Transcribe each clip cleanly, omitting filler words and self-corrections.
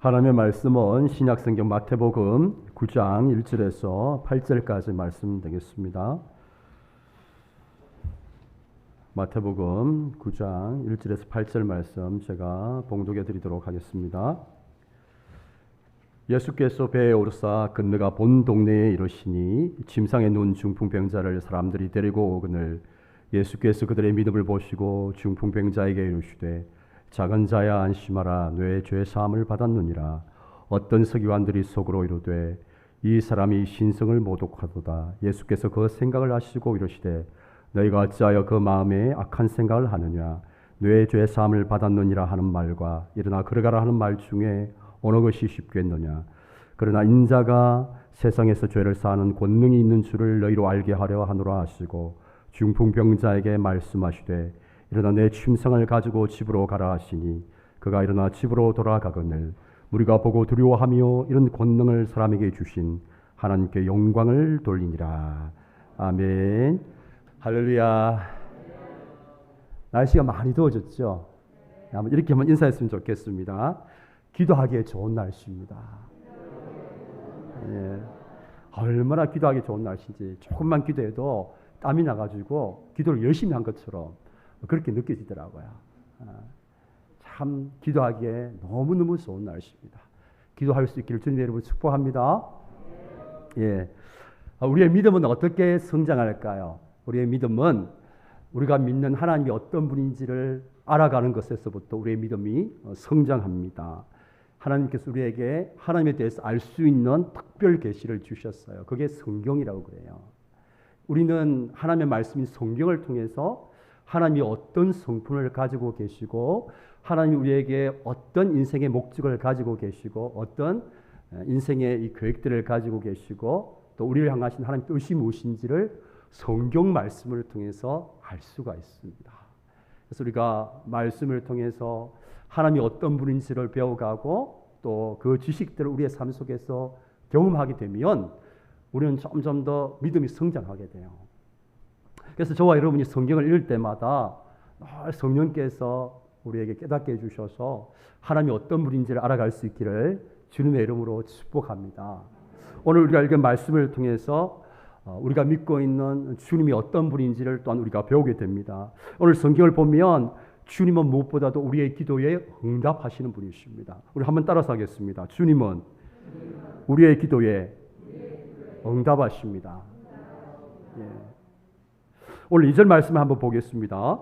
하나님의 말씀은 신약성경 마태복음 9장 1절에서 8절까지 말씀 되겠습니다. 마태복음 9장 1절에서 8절 말씀 제가 봉독해 드리도록 하겠습니다. 예수께서 배에 오르사 건너가 본 동네에 이르시니 침상에 누운 중풍병자를 사람들이 데리고 오거늘 예수께서 그들의 믿음을 보시고 중풍병자에게 이르시되 작은 자야 안심하라 뇌 죄 사함을 받았느니라. 어떤 서기관들이 속으로 이르되 이 사람이 신성을 모독하도다. 예수께서 그 생각을 하시고 이르시되 너희가 어찌하여 그 마음에 악한 생각을 하느냐. 뇌 죄 사함을 받았느니라 하는 말과 일어나 걸어가라 하는 말 중에 어느 것이 쉽겠느냐. 그러나 인자가 세상에서 죄를 사하는 권능이 있는 줄을 너희로 알게 하려 하노라 하시고 중풍병자에게 말씀하시되 일어나 내 침상을 가지고 집으로 가라 하시니 그가 일어나 집으로 돌아가거늘 우리가 보고 두려워하며 이런 권능을 사람에게 주신 하나님께 영광을 돌리니라. 아멘. 할렐루야. 날씨가 많이 더워졌죠. 이렇게 한번 인사했으면 좋겠습니다. 기도하기에 좋은 날씨입니다. 예. 얼마나 기도하기 좋은 날씨인지 조금만 기도해도 땀이 나가지고 기도를 열심히 한 것처럼 그렇게 느껴지더라고요. 참 기도하기에 너무너무 좋은 날씨입니다. 기도할 수 있기를 주님 여러분 축복합니다. 예. 우리의 믿음은 어떻게 성장할까요? 우리의 믿음은 우리가 믿는 하나님이 어떤 분인지를 알아가는 것에서부터 우리의 믿음이 성장합니다. 하나님께서 우리에게 하나님에 대해서 알 수 있는 특별 계시를 주셨어요. 그게 성경이라고 그래요. 우리는 하나님의 말씀인 성경을 통해서 하나님이 어떤 성품을 가지고 계시고 하나님이 우리에게 어떤 인생의 목적을 가지고 계시고 어떤 인생의 이 계획들을 가지고 계시고 또 우리를 향하신 하나님의 뜻이 무엇인지를 성경 말씀을 통해서 알 수가 있습니다. 그래서 우리가 말씀을 통해서 하나님이 어떤 분인지를 배워가고 또 그 지식들을 우리의 삶 속에서 경험하게 되면 우리는 점점 더 믿음이 성장하게 돼요. 그래서 저와 여러분이 성경을 읽을 때마다 성령께서 우리에게 깨닫게 해주셔서 하나님이 어떤 분인지를 알아갈 수 있기를 주님의 이름으로 축복합니다. 오늘 우리가 읽은 말씀을 통해서 우리가 믿고 있는 주님이 어떤 분인지를 또한 우리가 배우게 됩니다. 오늘 성경을 보면 주님은 무엇보다도 우리의 기도에 응답하시는 분이십니다. 우리 한번 따라서 하겠습니다. 주님은 우리의 기도에 응답하십니다. 예. 오늘 2절 말씀을 한번 보겠습니다.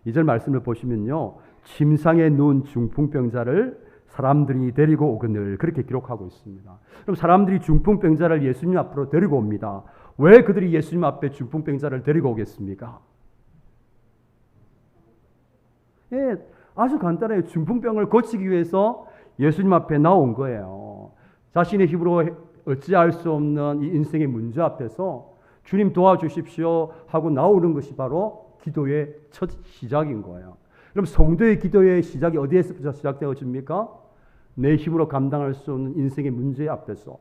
2절 말씀을 보시면요. 침상에 누운 중풍병자를 사람들이 데리고 오거늘 그렇게 기록하고 있습니다. 그럼 사람들이 중풍병자를 예수님 앞으로 데리고 옵니다. 왜 그들이 예수님 앞에 중풍병자를 데리고 오겠습니까? 예, 아주 간단해요. 중풍병을 고치기 위해서 예수님 앞에 나온 거예요. 자신의 힘으로 어찌할 수 없는 이 인생의 문제 앞에서 주님 도와주십시오 하고 나오는 것이 바로 기도의 첫 시작인 거예요. 그럼 성도의 기도의 시작이 어디에서부터 시작되어집니까? 내 힘으로 감당할 수 없는 인생의 문제 앞에서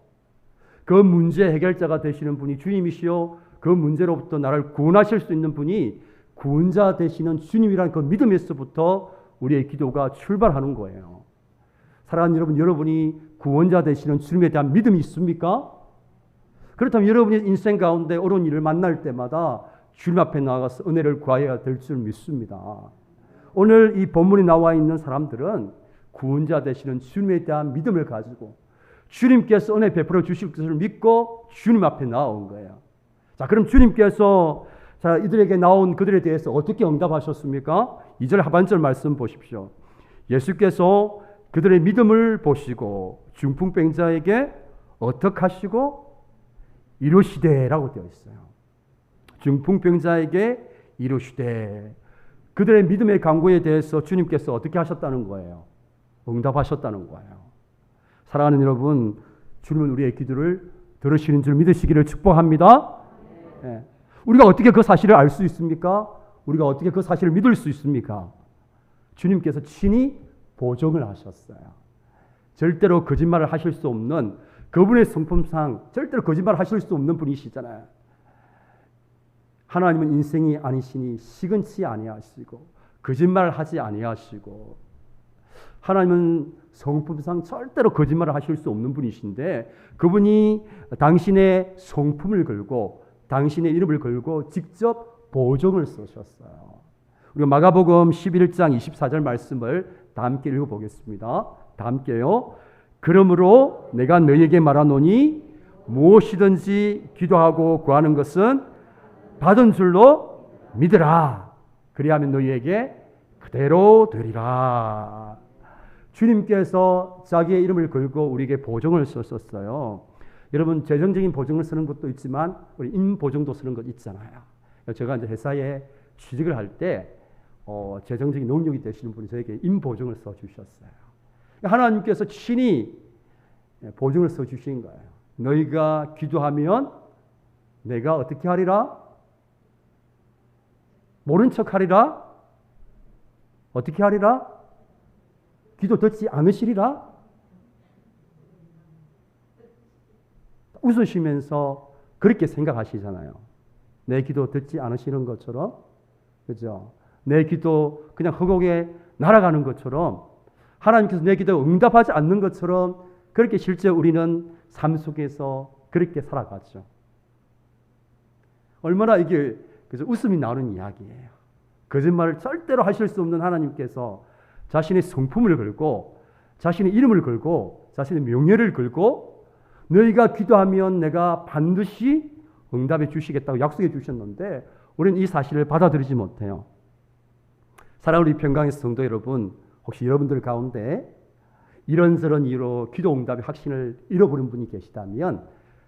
그 문제 해결자가 되시는 분이 주님이시요 그 문제로부터 나를 구원하실 수 있는 분이 구원자 되시는 주님이라는 그 믿음에서부터 우리의 기도가 출발하는 거예요. 사랑하는 여러분, 여러분이 구원자 되시는 주님에 대한 믿음이 있습니까? 그렇다면 여러분의 인생 가운데 어려운 일을 만날 때마다 주님 앞에 나가서 은혜를 구해야 될 줄 믿습니다. 오늘 이 본문에 나와 있는 사람들은 구원자 되시는 주님에 대한 믿음을 가지고 주님께서 은혜 베풀어 주실 것을 믿고 주님 앞에 나온 거예요. 자, 그럼 주님께서 이들에게 나온 그들에 대해서 어떻게 응답하셨습니까? 2절 하반절 말씀 보십시오. 예수께서 그들의 믿음을 보시고 중풍병자에게 어떻게 하시고 이르시되라고 되어 있어요. 중풍병자에게 이르시되 그들의 믿음의 간구에 대해서 주님께서 어떻게 하셨다는 거예요? 응답하셨다는 거예요. 사랑하는 여러분, 주님은 우리의 기도를 들으시는 줄 믿으시기를 축복합니다. 네. 우리가 어떻게 그 사실을 알 수 있습니까? 우리가 어떻게 그 사실을 믿을 수 있습니까? 주님께서 친히 보증을 하셨어요. 절대로 거짓말을 하실 수 없는 그분의 성품상 절대로 거짓말 하실 수 없는 분이시잖아요. 하나님은 인생이 아니시니 시근치 아니하시고 거짓말하지 아니하시고 하나님은 성품상 절대로 거짓말을 하실 수 없는 분이신데 그분이 당신의 성품을 걸고 당신의 이름을 걸고 직접 보증을 쓰셨어요. 우리가 마가복음 11장 24절 말씀을 다 함께 읽어보겠습니다. 다 함께요. 그러므로 내가 너희에게 말하노니 무엇이든지 기도하고 구하는 것은 받은 줄로 믿으라. 그리하면 너희에게 그대로 되리라. 주님께서 자기의 이름을 걸고 우리에게 보증을 썼었어요. 여러분 재정적인 보증을 쓰는 것도 있지만 우리 인보증도 쓰는 것 있잖아요. 제가 이제 회사에 취직을 할 때 재정적인 능력이 되시는 분이 저에게 인보증을 써주셨어요. 하나님께서 친히 보증을 써주신 거예요. 너희가 기도하면 내가 어떻게 하리라? 모른 척 하리라? 어떻게 하리라? 기도 듣지 않으시리라? 웃으시면서 그렇게 생각하시잖아요. 내 기도 듣지 않으시는 것처럼, 그죠? 내 기도 그냥 허공에 날아가는 것처럼 하나님께서 내 기도에 응답하지 않는 것처럼 그렇게 실제 우리는 삶 속에서 그렇게 살아가죠. 얼마나 이게 그래서 웃음이 나오는 이야기예요. 거짓말을 절대로 하실 수 없는 하나님께서 자신의 성품을 걸고 자신의 이름을 걸고 자신의 명예를 걸고 너희가 기도하면 내가 반드시 응답해 주시겠다고 약속해 주셨는데 우리는 이 사실을 받아들이지 못해요. 사랑하는 우리 평강의 성도 여러분, 혹시 여러분들 가운데 이런저런 이유로 기도 응답의 확신을 잃어버린 분이 계시다면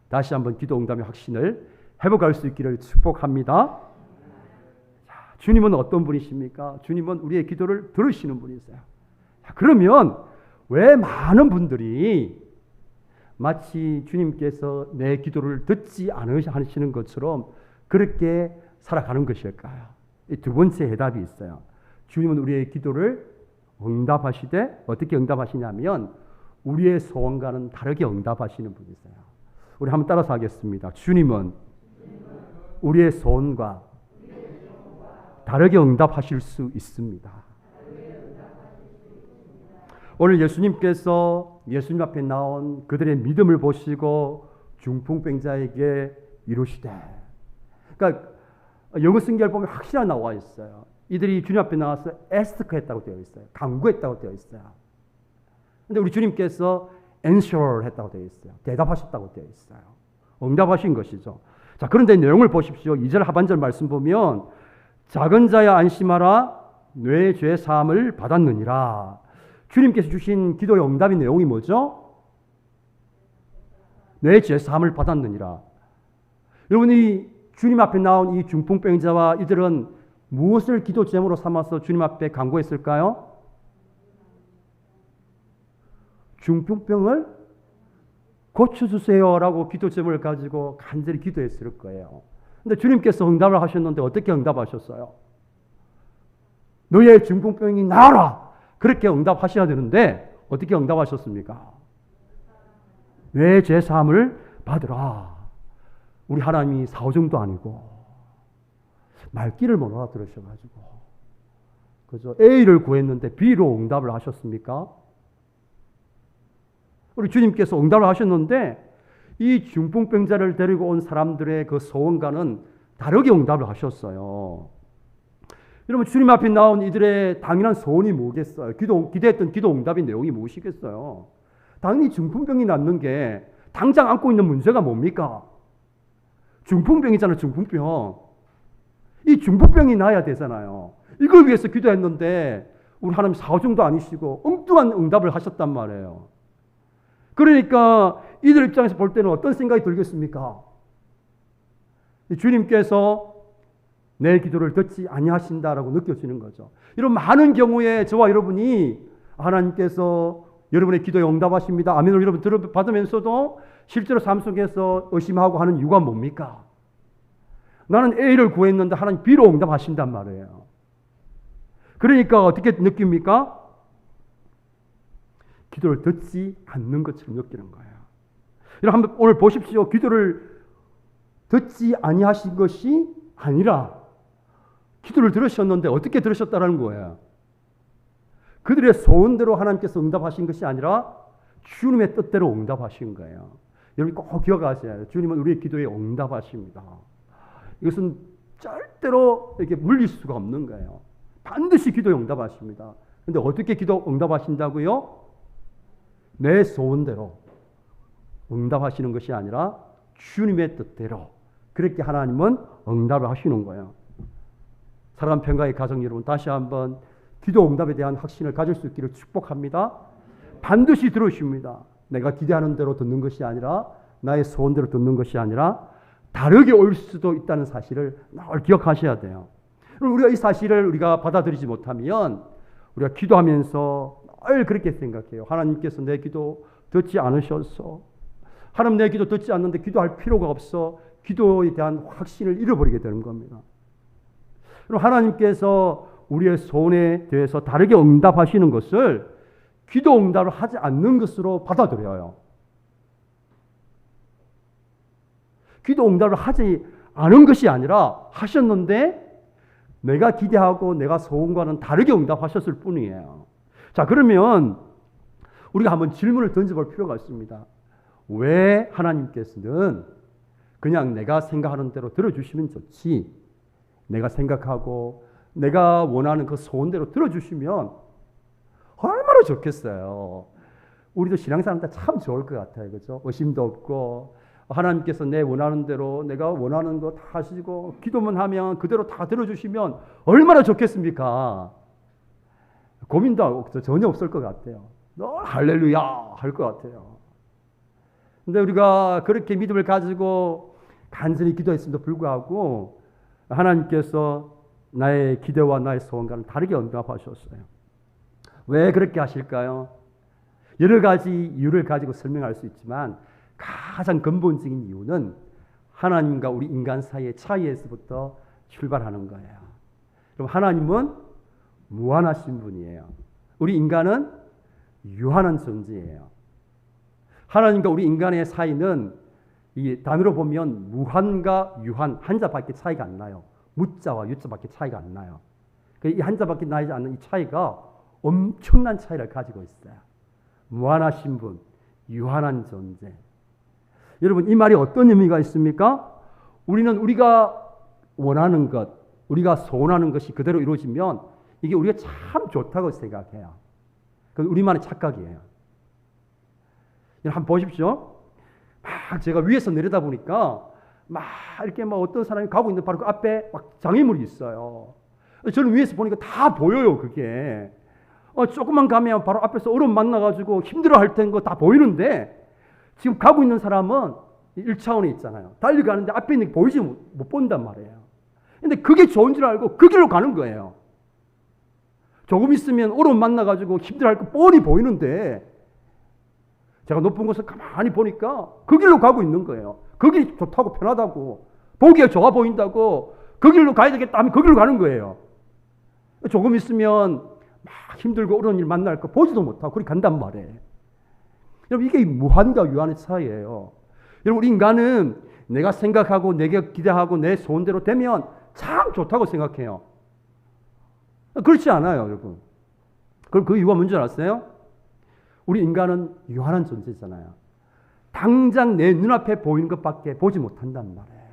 다시 한번 기도 응답의 확신을 회복할 수 있기를 축복합니다. 자, 주님은 어떤 분이십니까? 주님은 우리의 기도를 들으시는 분이세요. 자, 그러면 왜 많은 분들이 마치 주님께서 내 기도를 듣지 않으시는 것처럼 그렇게 살아가는 것일까요? 이 두 번째 해답이 있어요. 주님은 우리의 기도를 응답하시되 어떻게 응답하시냐면 우리의 소원과는 다르게 응답하시는 분이세요. 우리 한번 따라서 하겠습니다. 주님은 우리의 소원과 다르게 응답하실 수 있습니다. 오늘 예수님께서 예수님 앞에 나온 그들의 믿음을 보시고 중풍병자에게 이루시되, 그러니까 영어 성경을 보면 확실하게 나와 있어요. 이들이 주님 앞에 나와서 ask했다고 되어 있어요. 간구했다고 되어 있어요. 그런데 우리 주님께서 answer 했다고 되어 있어요. 대답하셨다고 되어 있어요. 응답하신 것이죠. 자, 그런데 내용을 보십시오. 2절 하반절 말씀 보면 작은 자야 안심하라 내 죄 사함을 받았느니라. 주님께서 주신 기도의 응답의 내용이 뭐죠? 내 죄 사함을 받았느니라. 여러분이 주님 앞에 나온 이 중풍병자와 이들은 무엇을 기도 제목으로 삼아서 주님 앞에 간구했을까요? 중풍병을 고쳐주세요라고 기도 제목을 가지고 간절히 기도했을 거예요. 그런데 주님께서 응답을 하셨는데 어떻게 응답하셨어요? 너의 중풍병이 나아라! 그렇게 응답하셔야 되는데 어떻게 응답하셨습니까? 내 죄 사함을 받으라. 우리 하나님이 사오정도 아니고 말귀를 못 알아들으셔가지고 그죠? A를 구했는데 B로 응답을 하셨습니까? 우리 주님께서 응답을 하셨는데 이 중풍병자를 데리고 온 사람들의 그 소원과는 다르게 응답을 하셨어요. 여러분 주님 앞에 나온 이들의 당연한 소원이 뭐겠어요? 기대했던 기도 응답의 내용이 무엇이겠어요? 당연히 중풍병이 낫는 게 당장 안고 있는 문제가 뭡니까? 중풍병이잖아요. 중풍병. 이 중풍병이 나아야 되잖아요. 이걸 위해서 기도했는데 우리 하나님 사오정도 아니시고 엉뚱한 응답을 하셨단 말이에요. 그러니까 이들 입장에서 볼 때는 어떤 생각이 들겠습니까? 주님께서 내 기도를 듣지 아니하신다라고 느껴지는 거죠. 이런 많은 경우에 저와 여러분이 하나님께서 여러분의 기도에 응답하십니다. 아멘을 여러분 받으면서도 실제로 삶 속에서 의심하고 하는 이유가 뭡니까? 나는 A를 구했는데 하나님 B로 응답하신단 말이에요. 그러니까 어떻게 느낍니까? 기도를 듣지 않는 것처럼 느끼는 거예요. 여러분 한번 오늘 보십시오. 기도를 듣지 아니하신 것이 아니라 기도를 들으셨는데 어떻게 들으셨다는 거예요? 그들의 소원대로 하나님께서 응답하신 것이 아니라 주님의 뜻대로 응답하신 거예요. 여러분 꼭 기억하셔야 해요. 주님은 우리의 기도에 응답하십니다. 이것은 절대로 이렇게 물릴 수가 없는 거예요. 반드시 기도에 응답하십니다. 그런데 어떻게 기도 응답하신다고요? 내 소원대로 응답하시는 것이 아니라 주님의 뜻대로 그렇게 하나님은 응답을 하시는 거예요. 사랑하는 평강의 가정 여러분, 다시 한번 기도 응답에 대한 확신을 가질 수 있기를 축복합니다. 반드시 들으십니다. 내가 기대하는 대로 듣는 것이 아니라 나의 소원대로 듣는 것이 아니라 다르게 올 수도 있다는 사실을 늘 기억하셔야 돼요. 우리가 이 사실을 우리가 받아들이지 못하면 우리가 기도하면서 늘 그렇게 생각해요. 하나님께서 내 기도 듣지 않으셔서, 하나님 내 기도 듣지 않는데 기도할 필요가 없어 기도에 대한 확신을 잃어버리게 되는 겁니다. 그럼 하나님께서 우리의 소원에 대해서 다르게 응답하시는 것을 기도 응답을 하지 않는 것으로 받아들여요. 기도 응답을 하지 않은 것이 아니라 하셨는데 내가 기대하고 내가 소원과는 다르게 응답하셨을 뿐이에요. 자, 그러면 우리가 한번 질문을 던져볼 필요가 있습니다. 왜 하나님께서는 그냥 내가 생각하는 대로 들어주시면 좋지, 내가 생각하고 내가 원하는 그 소원대로 들어주시면 얼마나 좋겠어요. 우리도 신앙생활 참 좋을 것 같아요. 그죠? 의심도 없고 하나님께서 내 원하는 대로 내가 원하는 거 다 하시고 기도만 하면 그대로 다 들어주시면 얼마나 좋겠습니까? 고민도 전혀 없을 것 같아요. 늘 할렐루야 할 것 같아요. 근데 우리가 그렇게 믿음을 가지고 간절히 기도했음에도 불구하고 하나님께서 나의 기대와 나의 소원과는 다르게 응답하셨어요. 왜 그렇게 하실까요? 여러 가지 이유를 가지고 설명할 수 있지만 가장 근본적인 이유는 하나님과 우리 인간 사이의 차이에서부터 출발하는 거예요. 그럼 하나님은 무한하신 분이에요. 우리 인간은 유한한 존재예요. 하나님과 우리 인간의 사이는 이 단어로 보면 무한과 유한 한자밖에 차이가 안 나요. 무자와 유자밖에 차이가 안 나요. 이 한자밖에 나지 않는 이 차이가 엄청난 차이를 가지고 있어요. 무한하신 분, 유한한 존재. 여러분 이 말이 어떤 의미가 있습니까? 우리는 우리가 원하는 것, 우리가 소원하는 것이 그대로 이루어지면 이게 우리가 참 좋다고 생각해요. 그건 우리만의 착각이에요. 한번 보십시오. 막 제가 위에서 내려다 보니까 막 이렇게 막 어떤 사람이 가고 있는데 바로 그 앞에 막 장애물이 있어요. 저는 위에서 보니까 다 보여요, 그게. 조금만 가면 바로 앞에서 어려움 만나가지고 힘들어 할 텐거 다 보이는데 지금 가고 있는 사람은 1차원에 있잖아요. 달려가는데 앞에 있는 게 보이지 못 본단 말이에요. 근데 그게 좋은 줄 알고 그 길로 가는 거예요. 조금 있으면 어려움 만나가지고 힘들어 할 거 뻔히 보이는데 제가 높은 곳을 가만히 보니까 그 길로 가고 있는 거예요. 그 길이 좋다고 편하다고 보기에 좋아 보인다고 그 길로 가야 되겠다 하면 그 길로 가는 거예요. 조금 있으면 막 힘들고 어려운 일 만날 거 보지도 못하고 그렇게 간단 말이에요. 여러분 이게 무한과 유한의 차이예요. 여러분 우리 인간은 내가 생각하고 내가 기대하고 내 소원대로 되면 참 좋다고 생각해요. 그렇지 않아요, 여러분. 그럼 그 이유가 뭔지 아세요? 우리 인간은 유한한 존재잖아요. 당장 내 눈앞에 보이는 것밖에 보지 못한단 말이에요.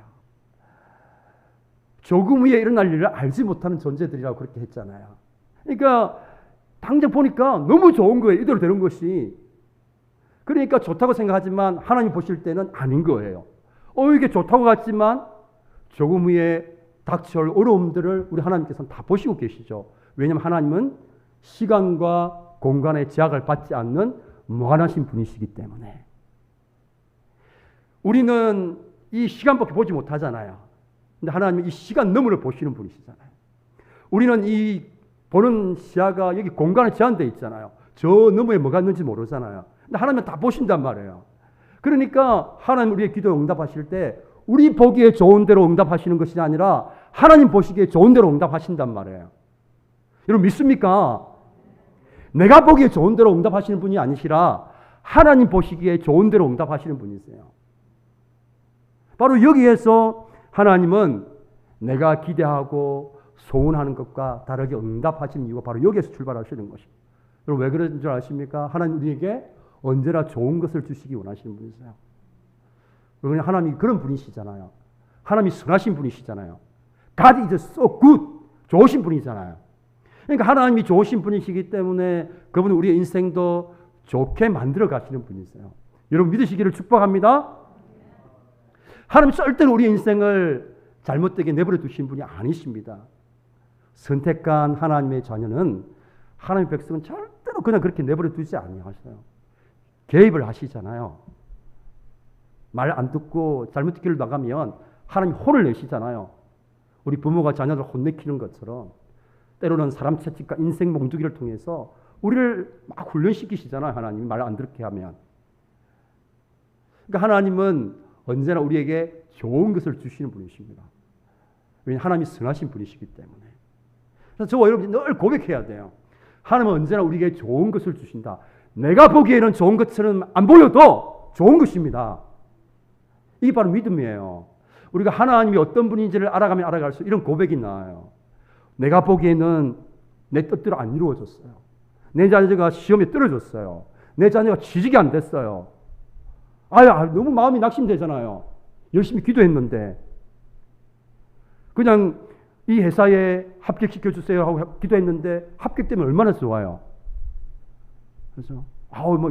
조금 후에 일어날 일을 알지 못하는 존재들이라고 그렇게 했잖아요. 그러니까 당장 보니까 너무 좋은 거예요. 이대로 되는 것이. 그러니까 좋다고 생각하지만 하나님 보실 때는 아닌 거예요. 이게 좋다고 같지만 조금 후에 닥쳐올 어려움들을 우리 하나님께서는 다 보시고 계시죠. 왜냐하면 하나님은 시간과 공간의 제약을 받지 않는 무한하신 분이시기 때문에. 우리는 이 시간밖에 보지 못하잖아요. 근데 하나님은 이 시간 너머를 보시는 분이시잖아요. 우리는 이 보는 시야가 여기 공간에 제한되어 있잖아요. 저 너머에 뭐가 있는지 모르잖아요. 근데 하나님은 다 보신단 말이에요. 그러니까 하나님 우리의 기도 응답하실 때 우리 보기에 좋은 대로 응답하시는 것이 아니라 하나님 보시기에 좋은 대로 응답하신단 말이에요. 여러분 믿습니까? 내가 보기에 좋은 대로 응답하시는 분이 아니시라 하나님 보시기에 좋은 대로 응답하시는 분이세요. 바로 여기에서 하나님은 내가 기대하고 소원하는 것과 다르게 응답하시는 이유가 바로 여기에서 출발하시는 것입니다. 여러분 왜 그런 줄 아십니까? 하나님 우리에게 언제나 좋은 것을 주시기 원하시는 분이세요. 그러니 하나님이 그런 분이시잖아요. 하나님이 선하신 분이시잖아요. God is so good. 좋으신 분이잖아요. 그러니까 하나님이 좋으신 분이시기 때문에 그분은 우리의 인생도 좋게 만들어 가시는 분이세요. 여러분 믿으시기를 축복합니다. 하나님 절대로 우리 인생을 잘못되게 내버려 두신 분이 아니십니다. 선택한 하나님의 자녀는 하나님의 백성은 절대로 그냥 그렇게 내버려 두지 아니하셔요. 개입을 하시잖아요. 말 안 듣고 잘못 길을 나가면 하나님 혼을 내시잖아요. 우리 부모가 자녀를 혼내키는 것처럼 때로는 사람 채찍과 인생 몽두기를 통해서 우리를 막 훈련시키시잖아요. 하나님이 말 안 듣게 하면. 그러니까 하나님은 언제나 우리에게 좋은 것을 주시는 분이십니다. 왜냐하면 하나님이 선하신 분이시기 때문에. 그래서 저와 여러분이 늘 고백해야 돼요. 하나님은 언제나 우리에게 좋은 것을 주신다. 내가 보기에는 좋은 것처럼 안 보여도 좋은 것입니다. 이게 바로 믿음이에요. 우리가 하나님이 어떤 분인지를 알아가면 알아갈수록 이런 고백이 나와요. 내가 보기에는 내 뜻대로 안 이루어졌어요. 내 자녀가 시험에 떨어졌어요. 내 자녀가 취직이 안 됐어요. 너무 마음이 낙심되잖아요. 열심히 기도했는데 그냥 이 회사에 합격시켜 주세요 하고 기도했는데 합격되면 얼마나 좋아요. 그래서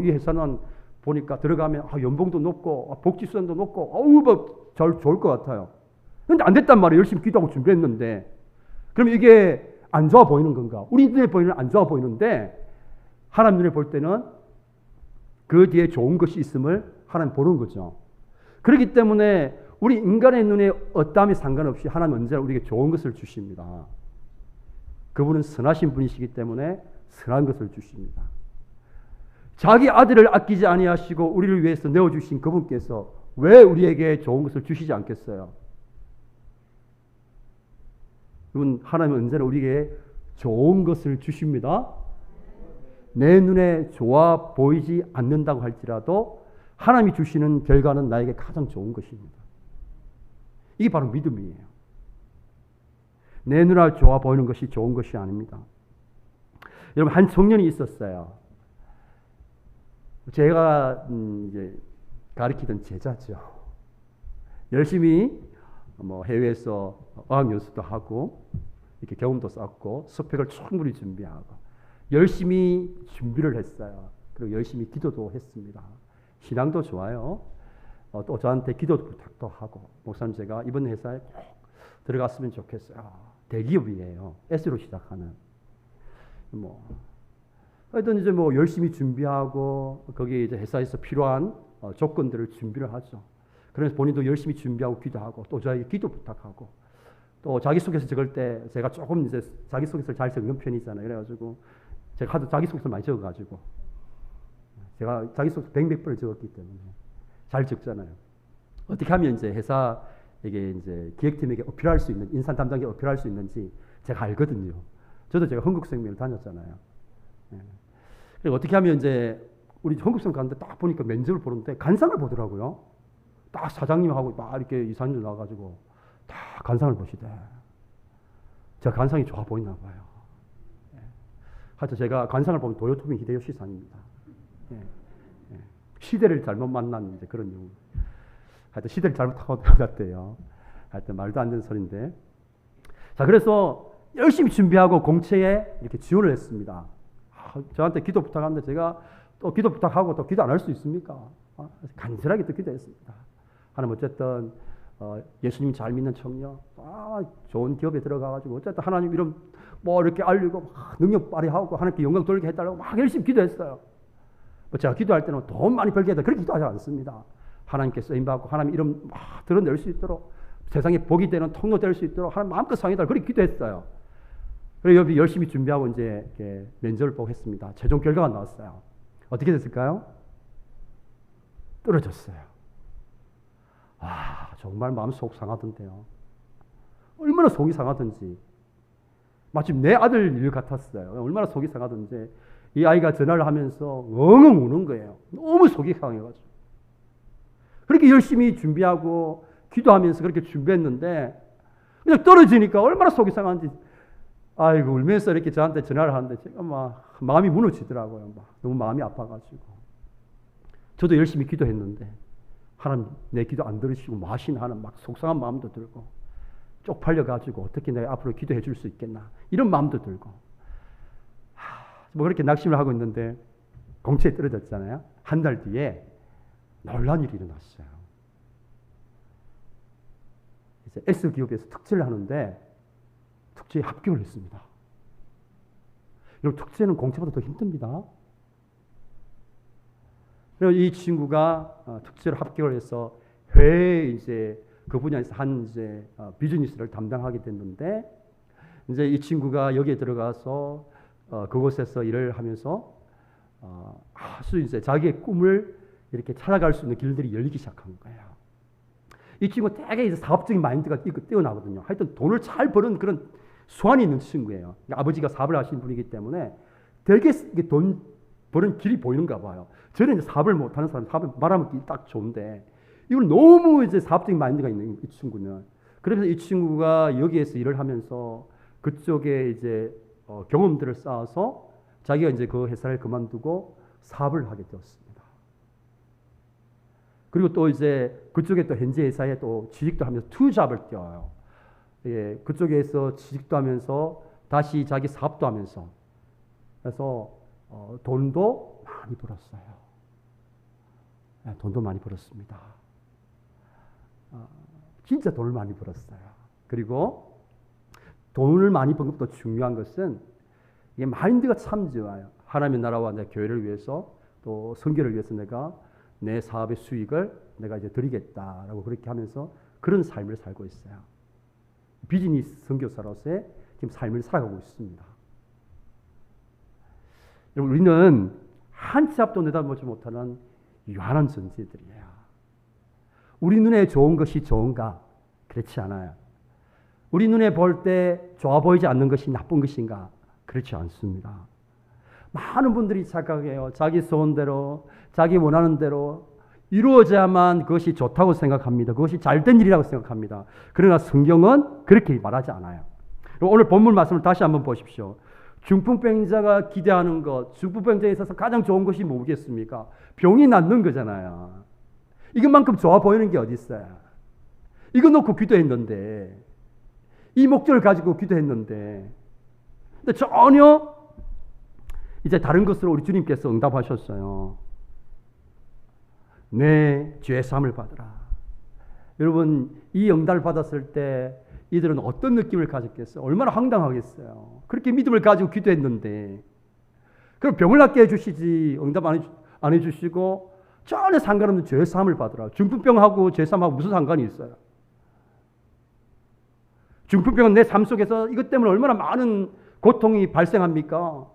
이 회사는 보니까 들어가면 연봉도 높고 복지수당도 높고 좋을 것 같아요. 그런데 안 됐단 말이에요. 열심히 기도하고 준비했는데. 그럼 이게 안 좋아 보이는 건가? 우리 눈에 보이는 안 좋아 보이는데 하나님 눈에 볼 때는 그 뒤에 좋은 것이 있음을 하나님 보는 거죠. 그렇기 때문에 우리 인간의 눈에 어떠함에 상관없이 하나님 언제나 우리에게 좋은 것을 주십니다. 그분은 선하신 분이시기 때문에 선한 것을 주십니다. 자기 아들을 아끼지 아니하시고 우리를 위해서 내어주신 그분께서 왜 우리에게 좋은 것을 주시지 않겠어요? 그분 하나님은 언제나 우리에게 좋은 것을 주십니다. 내 눈에 좋아 보이지 않는다고 할지라도 하나님이 주시는 결과는 나에게 가장 좋은 것입니다. 이게 바로 믿음이에요. 내 눈에 좋아 보이는 것이 좋은 것이 아닙니다. 여러분 한 청년이 있었어요. 제가 이제 가르치던 제자죠. 열심히 해외에서 어학 연수도 하고 이렇게 경험도 쌓고 스펙을 충분히 준비하고 열심히 준비를 했어요. 그리고 열심히 기도도 했습니다. 신앙도 좋아요. 또 저한테 기도 부탁도 하고 목사님 제가 이번 회사에 꼭 들어갔으면 좋겠어요. 대기업이에요. S로 시작하는. 하여튼 이제 열심히 준비하고 거기 이제 회사에서 필요한 조건들을 준비를 하죠. 그래서 본인도 열심히 준비하고 기도하고 또 저에게 기도 부탁하고 또 자기소개서 적을 때 제가 조금 이제 자기소개서를 잘 적는 편이잖아요. 그래가지고 제가 하도 자기소개서 많이 적어가지고 제가 자기소개서 100번을 적었기 때문에 잘 적잖아요. 어떻게 하면 이제 회사에게 이제 기획팀에게 어필할 수 있는 인사 담당에 어필할 수 있는지 제가 알거든요. 저도 제가 한국생명을 다녔잖아요. 그리고 어떻게 하면 이제 우리 한국생 가는데 딱 보니까 면접을 보는데 간상을 보더라고요. 딱 사장님하고 막 이렇게 이사님들 나와가지고 다 간상을 보시대. 제가 간상이 좋아 보이나 봐요. 하여튼 제가 간상을 보면 도요토미 히데요시상입니다. 시대를 잘못 만난 이제 그런 경우. 하여튼 시대를 잘못하고 들어갔대요. 하여튼 말도 안 되는 소리인데. 자, 그래서 열심히 준비하고 공채에 이렇게 지원을 했습니다. 저한테 기도 부탁하는데 제가 또 기도 부탁하고 또 기도 안 할 수 있습니까? 간절하게 또 기도했습니다. 하나님 어쨌든 예수님 잘 믿는 청년, 좋은 기업에 들어가가지고 어쨌든 하나님 이름 이렇게 알리고 능력 발휘하고 하나님께 영광 돌게 해달라고 막 열심히 기도했어요. 제가 기도할 때는 돈 많이 벌게 해달라 그렇게 기도하지 않습니다. 하나님께 쓰임받고 하나님 이름 막 드러낼 수 있도록 세상에 복이 되는 통로 될 수 있도록 하나님 마음껏 상해달라 그렇게 기도했어요. 그래서 여기 열심히 준비하고 이제 이렇게 면접을 보고 했습니다. 최종 결과가 나왔어요. 어떻게 됐을까요? 떨어졌어요. 정말 마음 속 상하던데요. 얼마나 속이 상하던지. 마치 내 아들 일 같았어요. 얼마나 속이 상하던지. 이 아이가 전화를 하면서 엉엉 우는 거예요. 너무 속이 상해가지고. 그렇게 열심히 준비하고 기도하면서 그렇게 준비했는데 그냥 떨어지니까 얼마나 속이 상한지 아이고 울면서 이렇게 저한테 전화를 하는데 제가 막 마음이 무너지더라고요. 막 너무 마음이 아파가지고 저도 열심히 기도했는데 하나님 내 기도 안 들으시고 뭐 하시나 하는 막 속상한 마음도 들고 쪽팔려가지고 어떻게 내가 앞으로 기도해 줄 수 있겠나 이런 마음도 들고 뭐 그렇게 낙심을 하고 있는데 공채에 떨어졌잖아요. 한 달 뒤에 놀라운 일이 일어났어요. 이제 S기업에서 특채를 하는데 특채에 합격을 했습니다. 여러분 특채는 공채보다 더 힘듭니다. 그리고 이 친구가 특채로 합격을 해서 회에 이제 그 분야에서 한 이제 비즈니스를 담당하게 됐는데 이제 이 친구가 여기에 들어가서 그곳에서 일을 하면서 아주 이제 자기의 꿈을 이렇게 찾아갈 수 있는 길들이 열리기 시작한 거예요. 이 친구 되게 이제 사업적인 마인드가 뛰어나거든요. 하여튼 돈을 잘 버는 그런 수완이 있는 친구예요. 아버지가 사업을 하시는 분이기 때문에 되게 돈 버는 길이 보이는가 봐요. 저는 이제 사업을 못하는 사람, 사업을 말하면 딱 좋은데 이건 너무 이제 사업적인 마인드가 있는 이 친구는. 그래서 이 친구가 여기에서 일을 하면서 그쪽에 이제 경험들을 쌓아서 자기가 이제 그 회사를 그만두고 사업을 하게 되었습니다. 그리고 또 이제 그쪽에 또 현재 회사에 또 취직도 하면서 투잡을 뛰어요. 예, 그쪽에서 취직도 하면서 다시 자기 사업도 하면서 그래서 돈도 많이 벌었어요. 예, 돈도 많이 벌었습니다. 진짜 돈을 많이 벌었어요. 그리고 돈을 많이 번 것도 중요한 것은 이게 마인드가 참 좋아요. 하나님의 나라와 내 교회를 위해서 또 선교를 위해서 내가 내 사업의 수익을 내가 이제 드리겠다라고 그렇게 하면서 그런 삶을 살고 있어요. 비즈니스 선교사로서의 지금 삶을 살아가고 있습니다. 여러분 우리는 한 치 앞도 내다보지 못하는 유한한 존재들이에요. 우리 눈에 좋은 것이 좋은가? 그렇지 않아요. 우리 눈에 볼 때 좋아 보이지 않는 것이 나쁜 것인가? 그렇지 않습니다. 많은 분들이 착각해요. 자기 소원대로, 자기 원하는 대로 이루어져야만 그것이 좋다고 생각합니다. 그것이 잘된 일이라고 생각합니다. 그러나 성경은 그렇게 말하지 않아요. 오늘 본문 말씀을 다시 한번 보십시오. 중풍병자가 기대하는 것, 중풍병자에 있어서 가장 좋은 것이 뭐겠습니까? 병이 낫는 거잖아요. 이것만큼 좋아 보이는 게 어디 있어요? 이거 놓고 기도했는데, 이 목적을 가지고 기도했는데, 근데 전혀 이제 다른 것으로 우리 주님께서 응답하셨어요. 내 죄 사함을 받으라. 여러분 이 응답을 받았을 때 이들은 어떤 느낌을 가졌겠어요? 얼마나 황당하겠어요. 그렇게 믿음을 가지고 기도했는데 그럼 병을 낫게 해주시지 응답 안 해주시고 전혀 상관없는 죄 사함을 받으라. 중풍병하고 죄 사함하고 무슨 상관이 있어요? 중풍병은 내 삶 속에서 이것 때문에 얼마나 많은 고통이 발생합니까?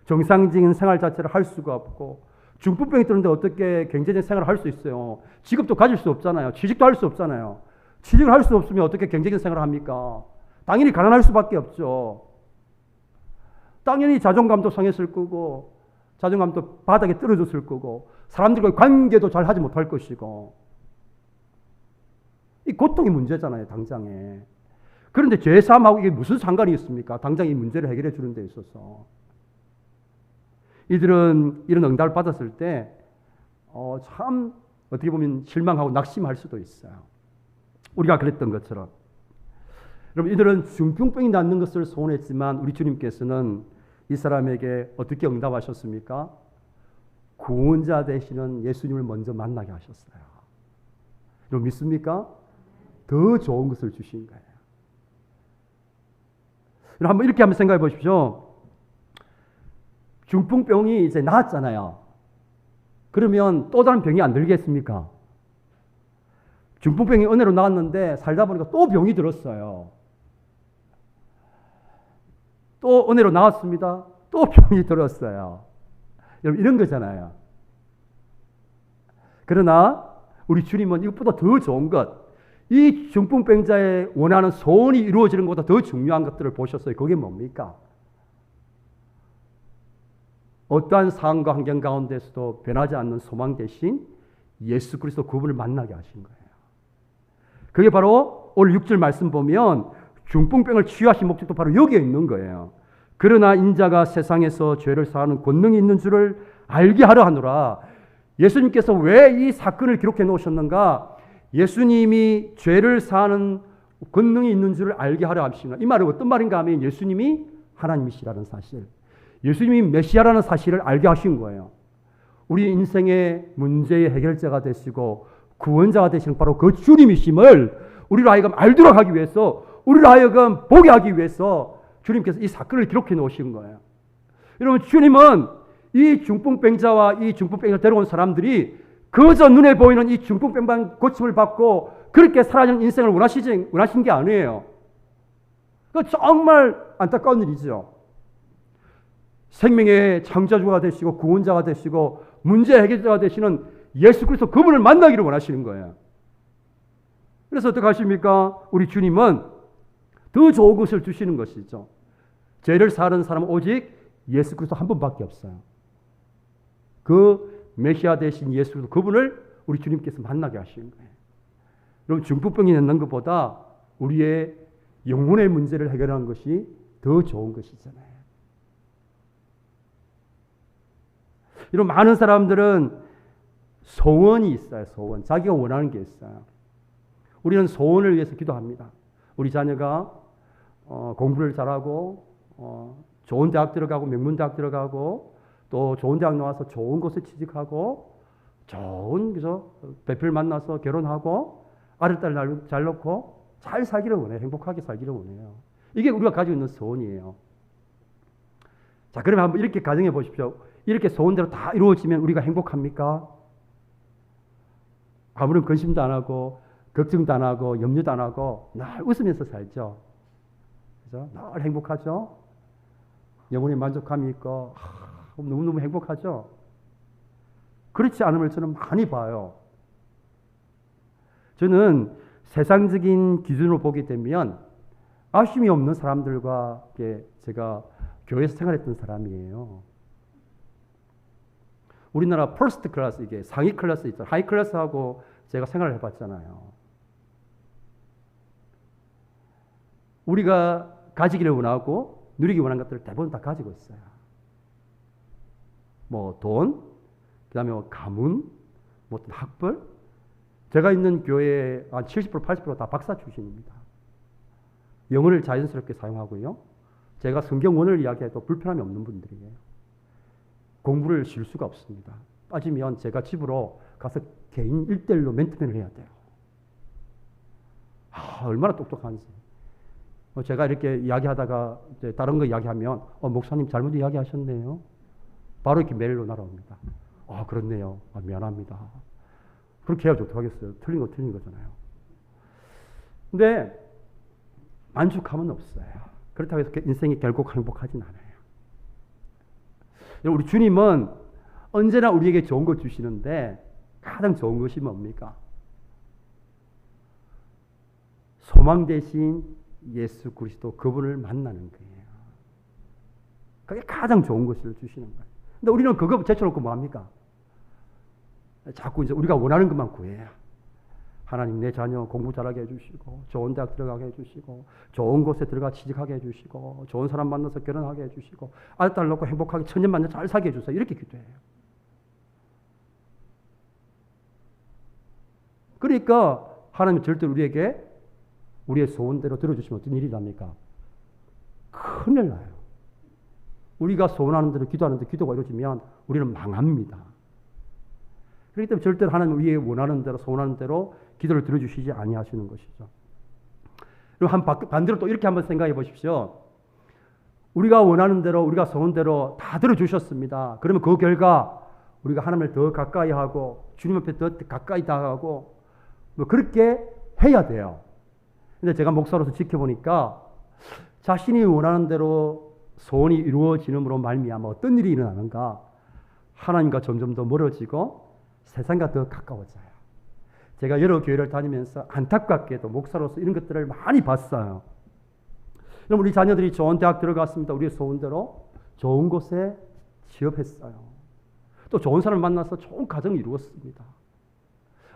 정상적인 생활 자체를 할 수가 없고 중풍병이 들었는데 어떻게 경제적인 생활을 할 수 있어요? 직업도 가질 수 없잖아요. 취직도 할 수 없잖아요. 취직을 할 수 없으면 어떻게 경제적인 생활을 합니까? 당연히 가난할 수밖에 없죠. 당연히 자존감도 상했을 거고 자존감도 바닥에 떨어졌을 거고 사람들과의 관계도 잘 하지 못할 것이고 이 고통이 문제잖아요. 당장에. 그런데 죄사함하고 이게 무슨 상관이 있습니까? 당장 이 문제를 해결해 주는 데 있어서. 이들은 이런 응답을 받았을 때 참 어떻게 보면 실망하고 낙심할 수도 있어요. 우리가 그랬던 것처럼. 여러분 이들은 중풍병이 낫는 것을 소원했지만 우리 주님께서는 이 사람에게 어떻게 응답하셨습니까? 구원자 되시는 예수님을 먼저 만나게 하셨어요. 여러분 믿습니까? 더 좋은 것을 주신 거예요. 여러분 한번 이렇게 한번 생각해 보십시오. 중풍병이 이제 나았잖아요. 그러면 또 다른 병이 안 들겠습니까? 중풍병이 은혜로 나았는데 살다 보니까 또 병이 들었어요. 또 은혜로 나았습니다. 또 병이 들었어요. 여러분 이런 거잖아요. 그러나 우리 주님은 이것보다 더 좋은 것, 이 중풍병자의 원하는 소원이 이루어지는 것보다 더 중요한 것들을 보셨어요. 그게 뭡니까? 어떠한 상황과 환경 가운데서도 변하지 않는 소망 대신 예수 그리스도 그분을 만나게 하신 거예요. 그게 바로 오늘 6절 말씀 보면 중풍병을 치유하신 목적도 바로 여기에 있는 거예요. 그러나 인자가 세상에서 죄를 사하는 권능이 있는 줄을 알게 하려 하노라. 예수님께서 왜 이 사건을 기록해 놓으셨는가? 예수님이 죄를 사하는 권능이 있는 줄을 알게 하려 하십니다. 이 말은 어떤 말인가 하면 예수님이 하나님이시라는 사실, 예수님이 메시아라는 사실을 알게 하신 거예요. 우리 인생의 문제의 해결자가 되시고 구원자가 되시는 바로 그 주님이심을 우리로 하여금 알도록 하기 위해서, 우리로 하여금 보게 하기 위해서 주님께서 이 사건을 기록해 놓으신 거예요. 여러분, 주님은 이 중풍병자와 이 중풍병을 데려온 사람들이 그저 눈에 보이는 이 중풍병만 고침을 받고 그렇게 살아가는 인생을 원하신 게 아니에요. 그 정말 안타까운 일이죠. 생명의 창조주가 되시고 구원자가 되시고 문제 해결자가 되시는 예수 그리스도 그분을 만나기를 원하시는 거예요. 그래서 어떻게 하십니까? 우리 주님은 더 좋은 것을 주시는 것이죠. 죄를 사는 사람은 오직 예수 그리스도 한 분밖에 없어요. 그 메시아 되신 예수 그리스도 그분을 우리 주님께서 만나게 하시는 거예요. 여러분, 중풍병이 낫는 것보다 우리의 영혼의 문제를 해결하는 것이 더 좋은 것이잖아요. 이런 많은 사람들은 소원이 있어요. 소원. 자기가 원하는 게 있어요. 우리는 소원을 위해서 기도합니다. 우리 자녀가 공부를 잘하고 좋은 대학 들어가고 명문대학 들어가고 또 좋은 대학 나와서 좋은 곳에 취직하고 좋은 배필 만나서 결혼하고 아들, 딸 잘 놓고 잘 살기를 원해요. 행복하게 살기를 원해요. 이게 우리가 가지고 있는 소원이에요. 자, 그러면 한번 이렇게 가정해 보십시오. 이렇게 소원대로 다 이루어지면 우리가 행복합니까? 아무런 근심도 안 하고 걱정도 안 하고 염려도 안 하고 늘 웃으면서 살죠. 그죠? 늘 행복하죠. 영혼의 만족감이 있고 너무너무 행복하죠. 그렇지 않음을 저는 많이 봐요. 저는 세상적인 기준으로 보게 되면 아쉬움이 없는 사람들과 제가 교회에서 생활했던 사람이에요. 우리나라 퍼스트 클래스, 이게 상위 클래스 있죠. 하이 클래스하고 제가 생활을 해봤잖아요. 우리가 가지기를 원하고 누리기 원하는 것들을 대부분 다 가지고 있어요. 뭐 돈, 그 다음에 가문, 뭐 학벌. 제가 있는 교회의 한 70%, 80%다 박사 출신입니다. 영어를 자연스럽게 사용하고요. 제가 성경 원어를 이야기해도 불편함이 없는 분들이에요. 공부를 쉴 수가 없습니다. 빠지면 제가 집으로 가서 개인 1대1로 멘토링을 해야 돼요. 얼마나 똑똑한지. 제가 이렇게 이야기하다가 이제 다른 거 이야기하면 목사님 잘못 이야기하셨네요. 바로 이렇게 메일로 날아옵니다. 그렇네요. 미안합니다. 그렇게 해야지 어떡하겠어요. 틀린 거 틀린 거잖아요. 근데 만족함은 없어요. 그렇다고 해서 인생이 결국 행복하진 않아요. 우리 주님은 언제나 우리에게 좋은 걸 주시는데 가장 좋은 것이 뭡니까? 소망 대신 예수 그리스도 그분을 만나는 거예요. 그게 가장 좋은 것을 주시는 거예요. 근데 우리는 그거 제쳐놓고 뭐합니까? 자꾸 이제 우리가 원하는 것만 구해요. 하나님, 내 자녀 공부 잘하게 해주시고 좋은 대학 들어가게 해주시고 좋은 곳에 들어가 취직하게 해주시고 좋은 사람 만나서 결혼하게 해주시고 아들, 딸 놓고 행복하게 천년만년 잘 살게 해주세요. 이렇게 기도해요. 그러니까 하나님은 절대 우리에게 우리의 소원대로 들어주시면 어떤 일이 납니까? 큰일 나요. 우리가 소원하는 대로 기도하는데 기도가 이루어지면 우리는 망합니다. 그렇기 때문에 절대로 하나님 우리의 원하는 대로 소원하는 대로 기도를 들어주시지 아니하시는 것이죠. 그리고 반대로 또 이렇게 한번 생각해 보십시오. 우리가 원하는 대로 우리가 소원대로 다 들어주셨습니다. 그러면 그 결과 우리가 하나님을 더 가까이 하고 주님 앞에 더 가까이 다가가고 뭐 그렇게 해야 돼요. 근데 제가 목사로서 지켜보니까 자신이 원하는 대로 소원이 이루어지는으로 말미암아 어떤 일이 일어나는가? 하나님과 점점 더 멀어지고 세상과 더 가까워져요. 제가 여러 교회를 다니면서 안타깝게도 목사로서 이런 것들을 많이 봤어요. 그럼 우리 자녀들이 좋은 대학 들어갔습니다. 우리의 소원대로 좋은 곳에 취업했어요. 또 좋은 사람을 만나서 좋은 가정을 이루었습니다.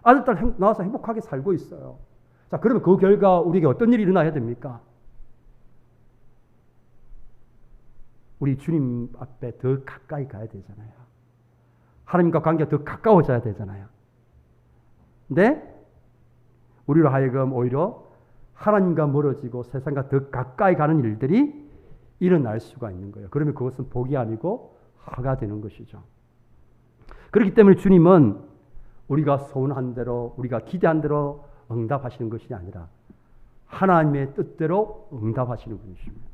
아들, 딸 나와서 행복하게 살고 있어요. 자, 그러면 그 결과 우리에게 어떤 일이 일어나야 됩니까? 우리 주님 앞에 더 가까이 가야 되잖아요. 하나님과 관계가 더 가까워져야 되잖아요. 근데 우리로 하여금 오히려 하나님과 멀어지고 세상과 더 가까이 가는 일들이 일어날 수가 있는 거예요. 그러면 그것은 복이 아니고 화가 되는 것이죠. 그렇기 때문에 주님은 우리가 소원한 대로, 우리가 기대한 대로 응답하시는 것이 아니라 하나님의 뜻대로 응답하시는 분이십니다.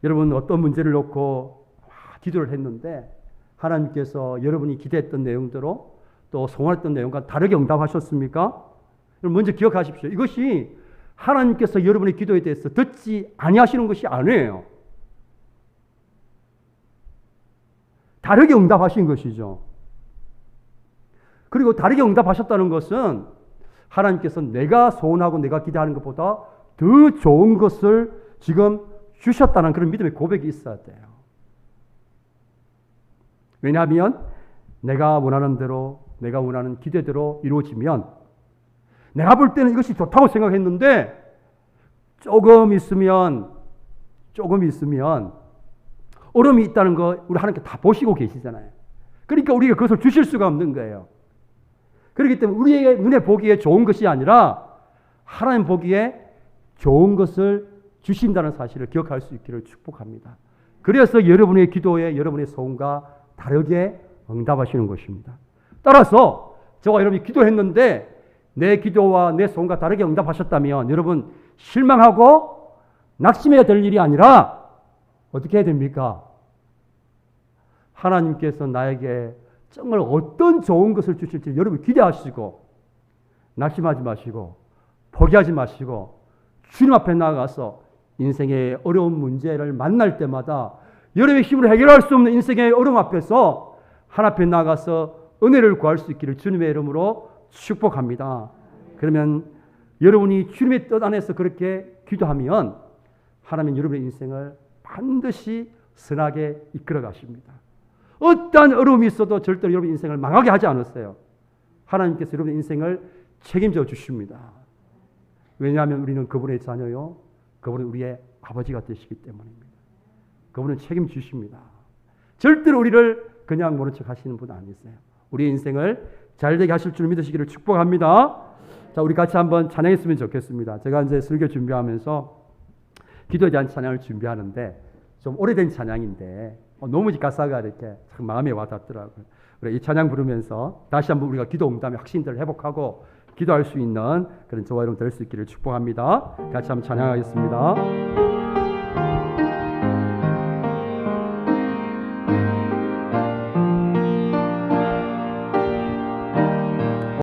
여러분, 어떤 문제를 놓고 기도를 했는데 하나님께서 여러분이 기대했던 내용대로 또 소원했던 내용과 다르게 응답하셨습니까? 먼저 기억하십시오. 이것이 하나님께서 여러분의 기도에 대해서 듣지 아니하시는 것이 아니에요. 다르게 응답하신 것이죠. 그리고 다르게 응답하셨다는 것은 하나님께서 내가 소원하고 내가 기대하는 것보다 더 좋은 것을 지금 주셨다는 그런 믿음의 고백이 있어야 돼요. 왜냐하면 내가 원하는 대로, 내가 원하는 기대대로 이루어지면 내가 볼 때는 이것이 좋다고 생각했는데 조금 있으면 어려움이 있다는 거 우리 하나님께 다 보시고 계시잖아요. 그러니까 우리가 그것을 주실 수가 없는 거예요. 그렇기 때문에 우리의 눈에 보기에 좋은 것이 아니라 하나님 보기에 좋은 것을 주신다는 사실을 기억할 수 있기를 축복합니다. 그래서 여러분의 기도에 여러분의 소원과 다르게 응답하시는 것입니다. 따라서 저와 여러분이 기도했는데 내 기도와 내 소원과 다르게 응답하셨다면 여러분 실망하고 낙심해야 될 일이 아니라 어떻게 해야 됩니까? 하나님께서 나에게 정말 어떤 좋은 것을 주실지 여러분 기대하시고 낙심하지 마시고 포기하지 마시고 주님 앞에 나아가서 인생의 어려운 문제를 만날 때마다 여러분의 힘으로 해결할 수 없는 인생의 어려움 앞에서 하나님 앞에 나아가서 은혜를 구할 수 있기를 주님의 이름으로 축복합니다. 그러면 여러분이 주님의 뜻 안에서 그렇게 기도하면 하나님은 여러분의 인생을 반드시 선하게 이끌어 가십니다. 어떠한 어려움이 있어도 절대로 여러분 인생을 망하게 하지 않으세요. 하나님께서 여러분의 인생을 책임져 주십니다. 왜냐하면 우리는 그분의 자녀요. 그분은 우리의 아버지가 되시기 때문입니다. 그분은 책임지십니다. 절대로 우리를 그냥 모른 척 하시는 분 아니세요. 우리의 인생을 잘되게 하실 줄 믿으시기를 축복합니다. 자, 우리 같이 한번 찬양했으면 좋겠습니다. 제가 이제 설교 준비하면서 기도에 대한 찬양을 준비하는데 좀 오래된 찬양인데 너무 가사가 이렇게 참 마음에 와닿더라고요. 그래, 이 찬양 부르면서 다시 한번 우리가 기도 응답의 확신들을 회복하고 기도할 수 있는 그런 저와 여러분 될 수 있기를 축복합니다. 같이 한번 찬양하겠습니다.